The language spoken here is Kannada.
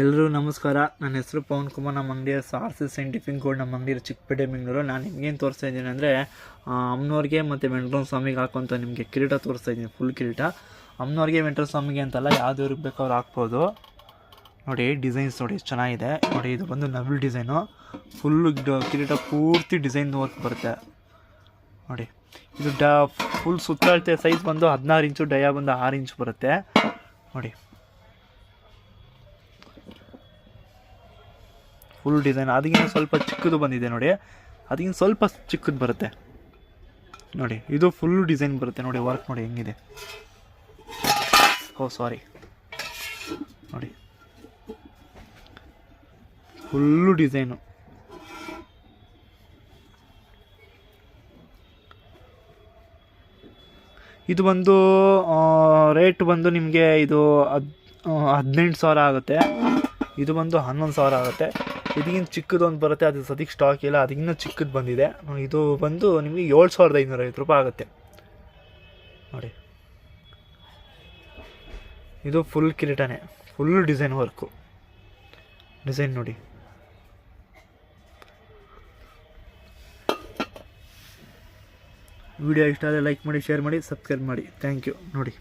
ಎಲ್ಲರೂ ನಮಸ್ಕಾರ. ನನ್ನ ಹೆಸರು ಪವನ್ ಕುಮಾರ್. ನಮ್ಮ ಅಂಗಡಿಯ ಸಾರ್ಸಿ ಸೈಂಟಿಫಿಕ್ ಗೋಲ್ಡ್ ನಮ್ಮ ಅಂಗಡಿಯ ಚಿಕ್ಕಪೇಟೆ ಬೆಂಗಳೂರು. ನಾನು ನಿಮಗೇನು ತೋರಿಸ್ತಾ ಇದ್ದೀನಿ ಅಂದರೆ ಅಮ್ಮನವ್ರಿಗೆ ಮತ್ತು ವೆಂಕಟರಮಣ ಸ್ವಾಮಿಗೆ ಹಾಕುವಂಥ ನಿಮಗೆ ಕಿರೀಟ ತೋರಿಸ್ತಾ ಇದ್ದೀನಿ. ಫುಲ್ ಕಿರೀಟ ಅಮ್ಮನವ್ರಿಗೆ ವೆಂಕಟರಮಣ ಸ್ವಾಮಿಗೆ ಅಂತಲ್ಲ, ಯಾವ್ದವ್ರಿಗೆ ಬೇಕು ಅವ್ರು ಹಾಕ್ಬೋದು. ನೋಡಿ ಡಿಸೈನ್ಸ್ ನೋಡಿ ಎಷ್ಟು ಚೆನ್ನಾಗಿದೆ ನೋಡಿ. ಇದು ಬಂದು ನವಿಲ್ ಡಿಸೈನು. ಫುಲ್ಲು ಕಿರೀಟ ಪೂರ್ತಿ ಡಿಸೈನ್ ವರ್ಕ್ ಬರುತ್ತೆ ನೋಡಿ. ಇದು ಫುಲ್ ಸುತ್ತಾಡ್ತೆ. ಸೈಜ್ ಬಂದು 16 ಇಂಚು, ಡಯ ಬಂದು 6 ಇಂಚು ಬರುತ್ತೆ ನೋಡಿ. Full design. ಅದಕ್ಕಿಂತ ಸ್ವಲ್ಪ ಚಿಕ್ಕದು ಬಂದಿದೆ ನೋಡಿ, ಅದಕ್ಕಿಂತ ಸ್ವಲ್ಪ ಚಿಕ್ಕದು ಬರುತ್ತೆ ನೋಡಿ. ಇದು ಫುಲ್ ಡಿಸೈನ್ ಬರುತ್ತೆ ನೋಡಿ. ವರ್ಕ್ ನೋಡಿ ಹೆಂಗಿದೆ. ಸಾರಿ ನೋಡಿ, ಫುಲ್ಲು ಡಿಸೈನು. ಇದು ಬಂದು ರೇಟ್ ಬಂದು ನಿಮಗೆ ಇದು 18,000 ಆಗುತ್ತೆ. ಇದು ಬಂದು 11,000 ಆಗುತ್ತೆ. ಇದಕ್ಕಿಂತ ಚಿಕ್ಕದೊಂದು ಬರುತ್ತೆ, ಅದು ಸದ್ಯಕ್ಕೆ ಸ್ಟಾಕ್ ಇಲ್ಲ. ಅದಕ್ಕಿಂತ ಚಿಕ್ಕದು ಬಂದಿದೆ. ಇದು ಬಂದು ನಿಮಗೆ 7,550 ರೂಪಾಯಿ ಆಗುತ್ತೆ ನೋಡಿ. ಇದು ಫುಲ್ ಕಿರೀಟನೇ, ಫುಲ್ ಡಿಸೈನ್ ವರ್ಕು. ಡಿಸೈನ್ ನೋಡಿ. ವಿಡಿಯೋ ಇಷ್ಟ ಆದರೆ ಲೈಕ್ ಮಾಡಿ, ಶೇರ್ ಮಾಡಿ, ಸಬ್ಸ್ಕ್ರೈಬ್ ಮಾಡಿ. ಥ್ಯಾಂಕ್ ಯು ನೋಡಿ.